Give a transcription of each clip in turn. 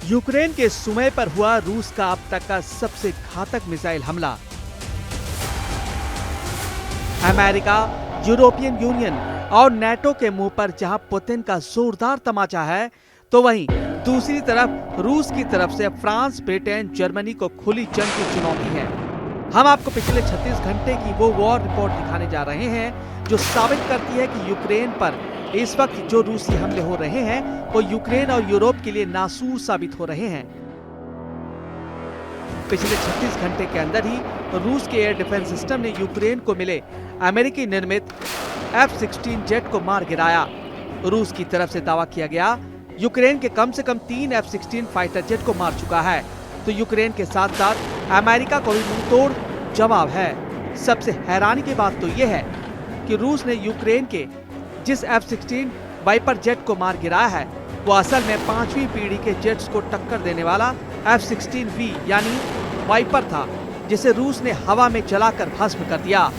Ukraine के सुमे पर हुआ रूस का अब तक का सबसे घातक मिसाइल हमला। अमेरिका, यूरोपियन यूनियन और नेटो के मुंह पर जहां पुतिन का जोरदार तमाचा है, तो वहीं दूसरी तरफ रूस की तरफ से फ्रांस, ब्रिटेन, जर्मनी को खुली जंग की चुनौती है। हम आपको पिछले 36 घंटे की वो वॉर रिपोर्ट दिखाने जा रहे हैं जो साबित करती है कि यूक्रेन पर इस वक्त जो रूसी हमले हो रहे हैं वो यूक्रेन और यूरोप के लिए नासूर साबित हो रहे हैं। पिछले 36 घंटे के अंदर ही रूस के एयर डिफेंस सिस्टम ने यूक्रेन को मिले अमेरिकी निर्मित F-16 जेट को मार गिराया। रूस की तरफ से दावा किया गया यूक्रेन के कम से कम 3 F-16 फाइटर जेट को मार चुका है, तो यूक्रेन के साथ साथ अमेरिका को भी मुंहतोड़ जवाब है। सबसे हैरानी की बात तो यह है कि रूस ने यूक्रेन के जिस F-16 वाइपर जेट को मार गिराया है वो असल में 5वीं पीढ़ी के जेट्स को टक्कर देने वाला F-16V यानी वाइपर था, जिसे रूस ने हवा में जलाकर भस्म कर दिया।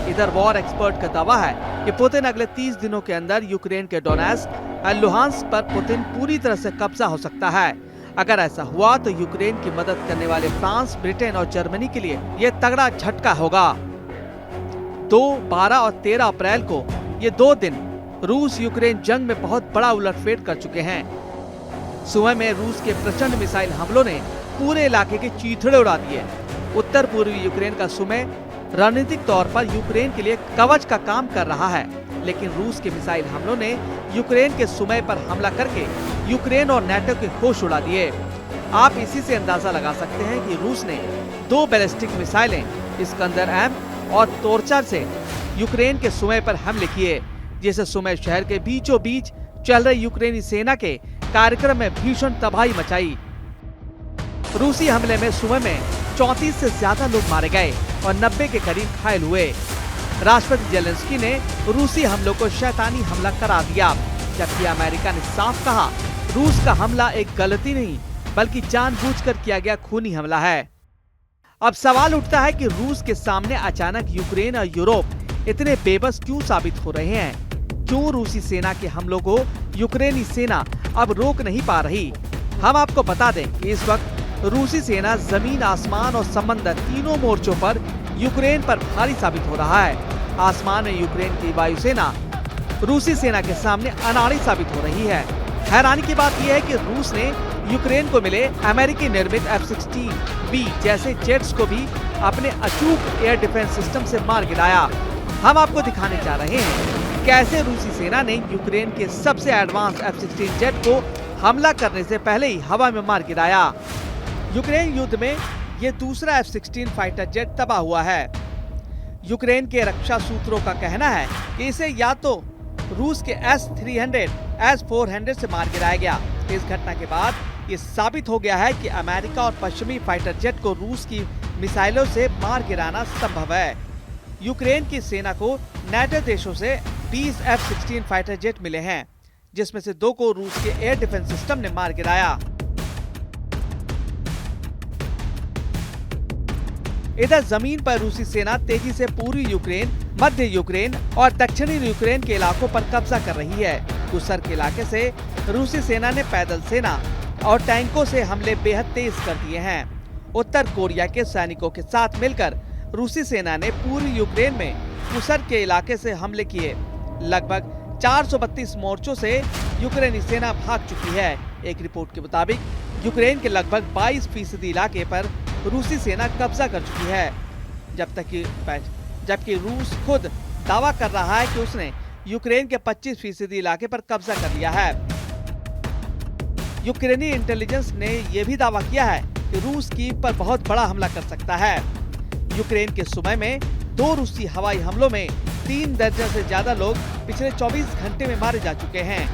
इधर वॉर एक्सपर्ट का दावा है कि पुतिन अगले 30 दिनों के अंदर यूक्रेन के डोनेट्स्क और लुहांस्क पर पुतिन पूरी तरह से कब्जा हो सकता है। अगर ऐसा हुआ तो यूक्रेन की मदद करने वाले फ्रांस, ब्रिटेन और जर्मनी के लिए यह तगड़ा झटका होगा। 2, 12 और 13 अप्रैल को ये 2 दिन रूस यूक्रेन जंग में बहुत बड़ा उलटफेर कर चुके हैं। सुबह में रूस के प्रचंड मिसाइल हमलों ने पूरे इलाके के चीथड़े उड़ा दिए। उत्तर पूर्वी यूक्रेन का सुमे रणनीतिक तौर पर यूक्रेन के लिए कवच का काम कर रहा है, लेकिन रूस के मिसाइल हमलों ने यूक्रेन के सुमे पर हमला करके यूक्रेन और नेटो के होश उड़ा दिए। आप इसी से अंदाजा लगा सकते हैं कि रूस ने 2 बैलिस्टिक मिसाइलें इस्कंदर M और तोरचर से यूक्रेन के सुमे पर हमले किए, जिससे सुमे शहर के बीचों बीच चल रही यूक्रेनी सेना के कार्यक्रम में भीषण तबाही मचाई। रूसी हमले में सुमे में 34 से ज्यादा लोग मारे गए और 90 के करीब घायल हुए। राष्ट्रपति जेलेंस्की ने रूसी हमलों को शैतानी हमला करार दिया, जबकि अमेरिका ने साफ कहा रूस का हमला एक गलती नहीं बल्कि जानबूझकर किया गया खूनी हमला है। अब सवाल उठता है कि रूस के सामने अचानक यूक्रेन और यूरोप इतने बेबस क्यों साबित हो रहे हैं? क्यों रूसी सेना के हमलों को यूक्रेनी सेना अब रोक नहीं पा रही? हम आपको बता दें कि इस वक्त रूसी सेना जमीन, आसमान और समंदर तीनों मोर्चों पर यूक्रेन पर भारी साबित हो रहा है। आसमान में यूक्रेन की वायुसेना रूसी सेना के सामने अनाड़ी साबित हो रही है। हैरानी की बात यह है कि रूस ने यूक्रेन को मिले अमेरिकी निर्मित F-16V जैसे जेट्स को भी अपने अचूक एयर डिफेंस सिस्टम से मार गिराया। हम आपको दिखाने जा रहे हैं कैसे रूसी सेना ने यूक्रेन के सबसे एडवांस F-16 जेट को हमला करने से पहले ही हवा में मार गिराया। यूक्रेन युद्ध में ये दूसरा F-16 फाइटर जेट तबाह हुआ है। यूक्रेन के रक्षा सूत्रों का कहना है कि इसे या तो रूस के S-300, S-400 से मार गिराया गया। इस घटना के बाद ये साबित हो गया है कि अमेरिका और पश्चिमी फाइटर जेट को रूस की मिसाइलों से मार गिराना संभव है। यूक्रेन की सेना को नेटो देशों से 20 F-16 फाइटर जेट मिले हैं, जिसमें से 2 को रूस के एयर डिफेंस सिस्टम ने मार गिराया। इधर जमीन पर रूसी सेना तेजी से पूर्वी यूक्रेन, मध्य यूक्रेन और दक्षिणी यूक्रेन के इलाकों पर कब्जा कर रही है। कुसर के इलाके से रूसी सेना ने पैदल सेना और टैंकों से हमले बेहद तेज कर दिए हैं। उत्तर कोरिया के सैनिकों के साथ मिलकर रूसी सेना ने पूर्वी यूक्रेन में कुसर के इलाके से हमले किए। लगभग 432 मोर्चों से यूक्रेनी सेना भाग चुकी है। एक रिपोर्ट के मुताबिक यूक्रेन के लगभग 22% इलाके पर रूसी सेना कब्जा कर चुकी है, जबकि रूस खुद दावा कर रहा है कि उसने यूक्रेन के 25% इलाके पर कब्जा कर लिया है। यूक्रेनी इंटेलिजेंस ने यह भी दावा किया है कि रूस कीव पर बहुत बड़ा हमला कर सकता है। यूक्रेन के सुबह में 2 रूसी हवाई हमलों में 3 दर्जन से ज्यादा लोग पिछले 24 घंटे में मारे जा चुके हैं।